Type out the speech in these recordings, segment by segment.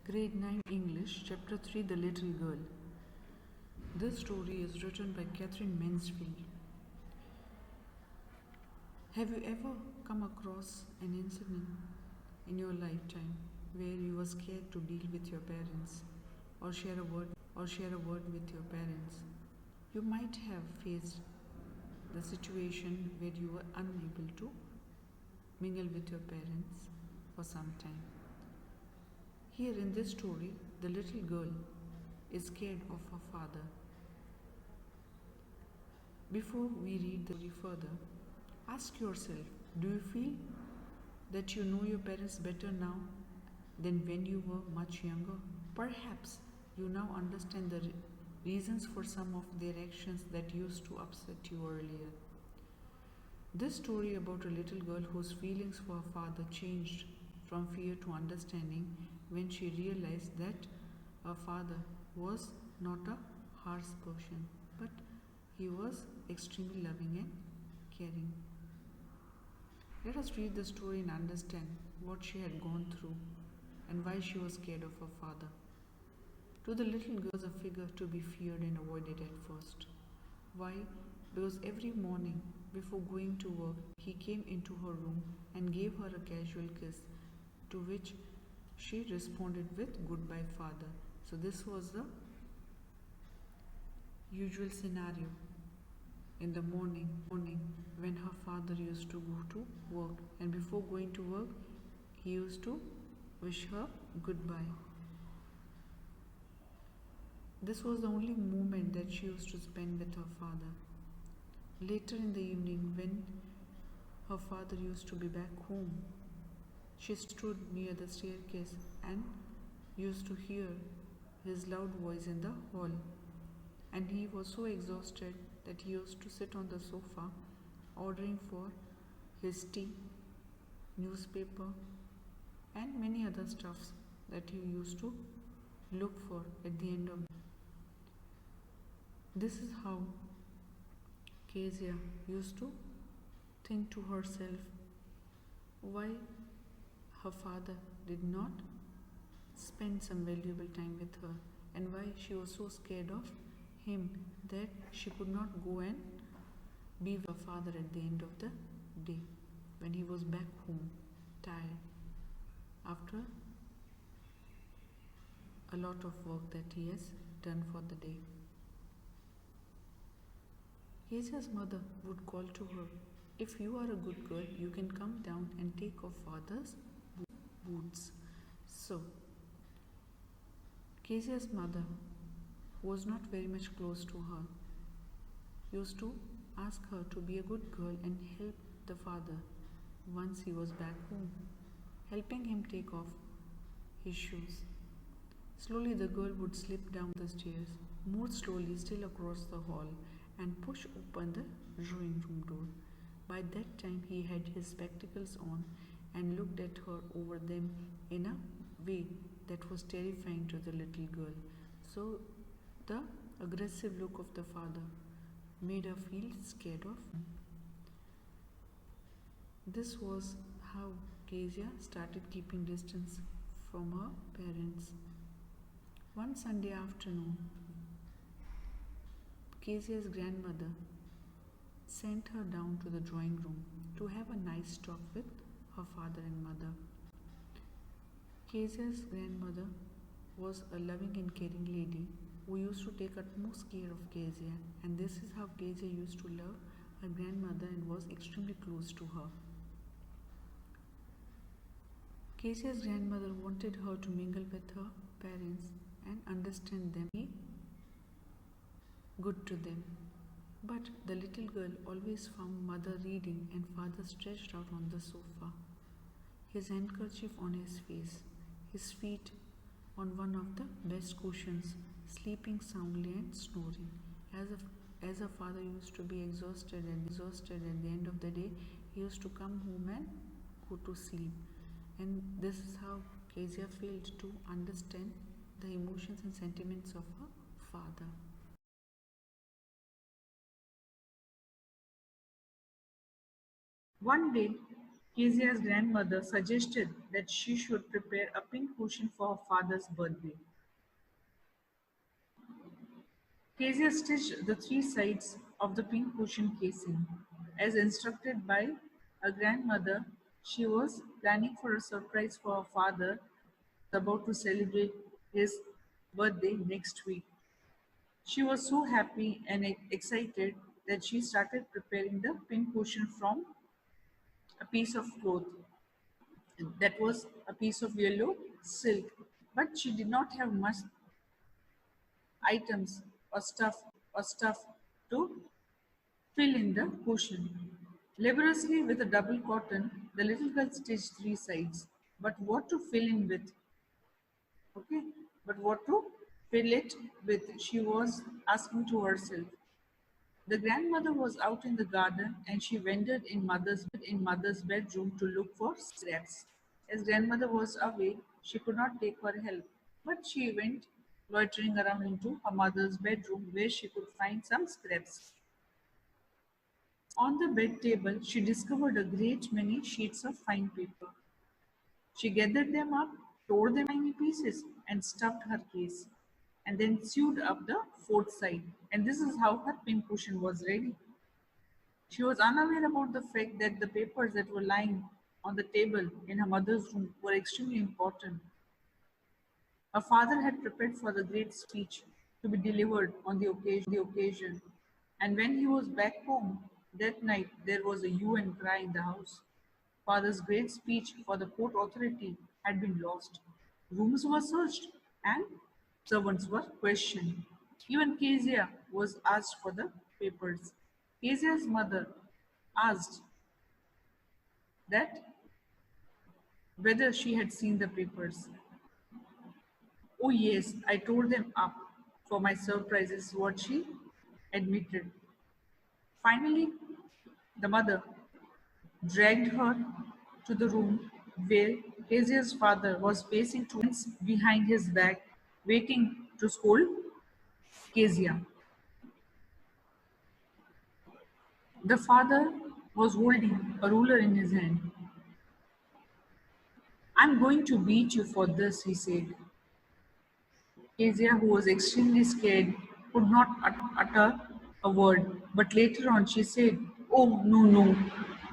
Grade 9 English, Chapter 3 The Little Girl. This story is written by Catherine Mansfield. Have you ever come across an incident in your lifetime where you were scared to deal with your parents or share a word with your parents? You might have faced the situation where you were unable to mingle with your parents for some time. Here in this story, the little girl is scared of her father. Before we read the story further, ask yourself, do you feel that you know your parents better now than when you were much younger? Perhaps you now understand the reasons for some of their actions that used to upset you earlier. This story about a little girl whose feelings for her father changed from fear to understanding when she realized that her father was not a harsh person, but he was extremely loving and caring. Let us read the story and understand what she had gone through and why she was scared of her father. To the little girl was a figure to be feared and avoided at first. Why? Because every morning before going to work, he came into her room and gave her a casual kiss, to which she responded with "Goodbye, father." So this was the usual scenario in the morning when her father used to go to work, and before going to work he used to wish her goodbye. This was the only moment that she used to spend with her father. Later in the evening, when her father used to be back home, she stood near the staircase and used to hear his loud voice in the hall. And he was so exhausted that he used to sit on the sofa ordering for his tea, newspaper, and many other stuffs that he used to look for at the end of. This is how Kezia used to think to herself why her father did not spend some valuable time with her, and why she was so scared of him that she could not go and be with her father at the end of the day when he was back home tired after a lot of work that he has done for the day. Kezia's mother would call to her, "If you are a good girl, you can come down and take off father's boots." So, Kezia's mother was not very much close to her, used to ask her to be a good girl and help the father once he was back home, helping him take off his shoes. Slowly the girl would slip down the stairs, more slowly still across the hall, and push open the drawing room door. By that time he had his spectacles on and looked at her over them in a way that was terrifying to the little girl. So the aggressive look of the father made her feel scared of him. This was how Kezia started keeping distance from her parents. One Sunday afternoon, Kezia's grandmother sent her down to the drawing room to have a nice talk with her father and mother. Kezia's grandmother was a loving and caring lady who used to take utmost care of Kezia, and this is how Kezia used to love her grandmother and was extremely close to her. Kezia's grandmother wanted her to mingle with her parents and understand them, be good to them. But the little girl always found mother reading and father stretched out on the sofa, his handkerchief on his face, his feet on one of the best cushions, sleeping soundly and snoring. As her father used to be exhausted at the end of the day, he used to come home and go to sleep. And this is how Kezia failed to understand the emotions and sentiments of her father. One day, Kezia's grandmother suggested that she should prepare a pink cushion for her father's birthday. Kezia stitched the three sides of the pink cushion casing. As instructed by her grandmother, she was planning for a surprise for her father, about to celebrate his birthday next week. She was so happy and excited that she started preparing the pink cushion from a piece of cloth that was a piece of yellow silk. But she did not have much items or stuff to fill in the cushion. Laboriously with a double cotton, the little girl stitched three sides. But what to fill in with? Okay, but what to fill it with? She was asking to herself. The grandmother was out in the garden and she wandered in mother's bedroom to look for scraps. As grandmother was away, she could not take her help, but she went loitering around into her mother's bedroom where she could find some scraps. On the bed table, she discovered a great many sheets of fine paper. She gathered them up, tore them into tiny pieces, and stuffed her case, and then sewed up the fourth side. And this is how her pin cushion was ready. She was unaware about the fact that the papers that were lying on the table in her mother's room were extremely important. Her father had prepared for the great speech to be delivered on the occasion, and when he was back home that night, there was a hue and cry in the house. Father's great speech for the Port Authority had been lost. Rooms were searched, and servants were questioned. Even Kezia was asked for the papers. Kezia's mother asked that whether she had seen the papers. Oh, yes, I tore them up for my surprise, is what she admitted. Finally, the mother dragged her to the room where Kezia's father was pacing two hands behind his back, waiting to scold Kezia. The father was holding a ruler in his hand. I'm going to beat you for this, he said. Kezia, who was extremely scared, could not utter a word, but later on she said, "Oh, no, no,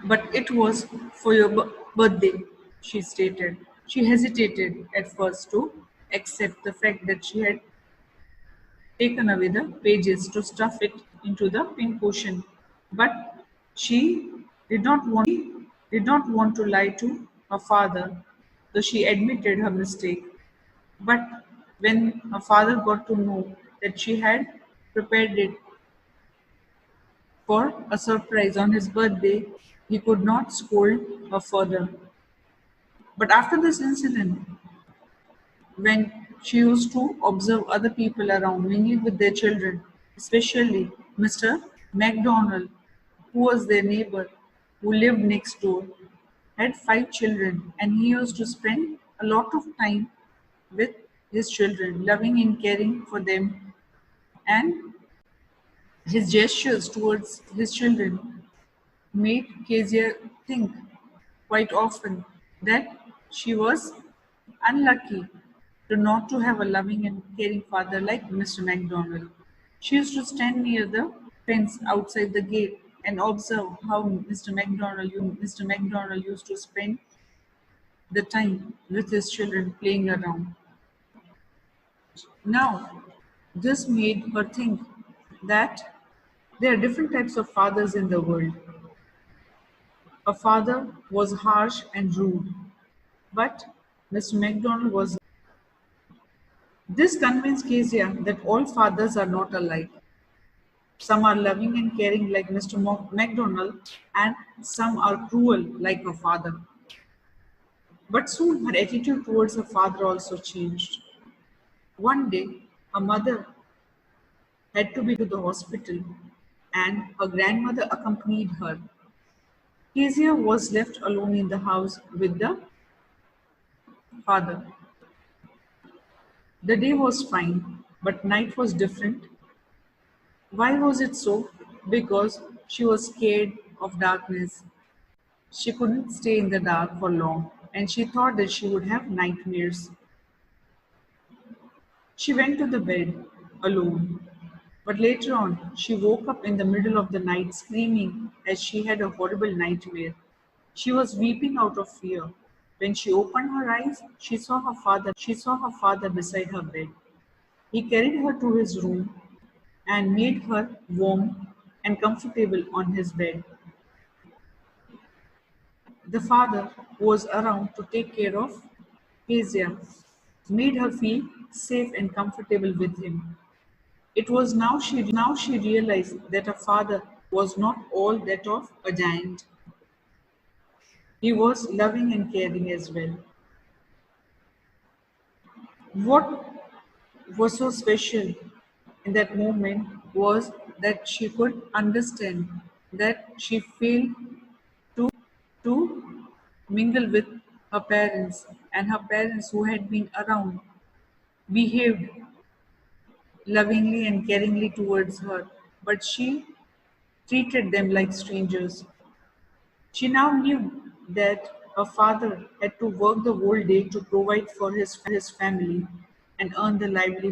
but it was for your birthday," she stated. She hesitated at first to accept the fact that she had taken away the pages to stuff it into the pin cushion, but she did not want to lie to her father, though she admitted her mistake. But when her father got to know that she had prepared it for a surprise on his birthday, he could not scold her further. But after this incident, when she used to observe other people around mingling with their children, especially Mr. MacDonald, who was their neighbor, who lived next door, had five children, and he used to spend a lot of time with his children, loving and caring for them, and his gestures towards his children made Kezia think quite often that she was unlucky to not to have a loving and caring father like Mr. MacDonald. She used to stand near the fence outside the gate and observe how Mr. MacDonald used to spend the time with his children playing around. Now, this made her think that there are different types of fathers in the world. A father was harsh and rude, but Mr. MacDonald was. This convinced Kezia that all fathers are not alike. Some are loving and caring like Mr. MacDonald, and some are cruel like her father. But soon her attitude towards her father also changed. One day, her mother had to be to the hospital, and her grandmother accompanied her. Kezia was left alone in the house with the father. The day was fine, but night was different. Why was it so? Because she was scared of darkness. She couldn't stay in the dark for long, and she thought that she would have nightmares. She went to the bed alone, but later on she woke up in the middle of the night screaming as she had a horrible nightmare. She was weeping out of fear. When she opened her eyes, she saw her father beside her bed. He carried her to his room and made her warm and comfortable on his bed. The father, who was around to take care of Kezia, made her feel safe and comfortable with him. It was now she realized that her father was not all that of a giant. He was loving and caring as well. What was so special in that moment was that she could understand that she failed to mingle with her parents, and her parents who had been around behaved lovingly and caringly towards her, but she treated them like strangers. She now knew that her father had to work the whole day to provide for his family and earn the livelihood.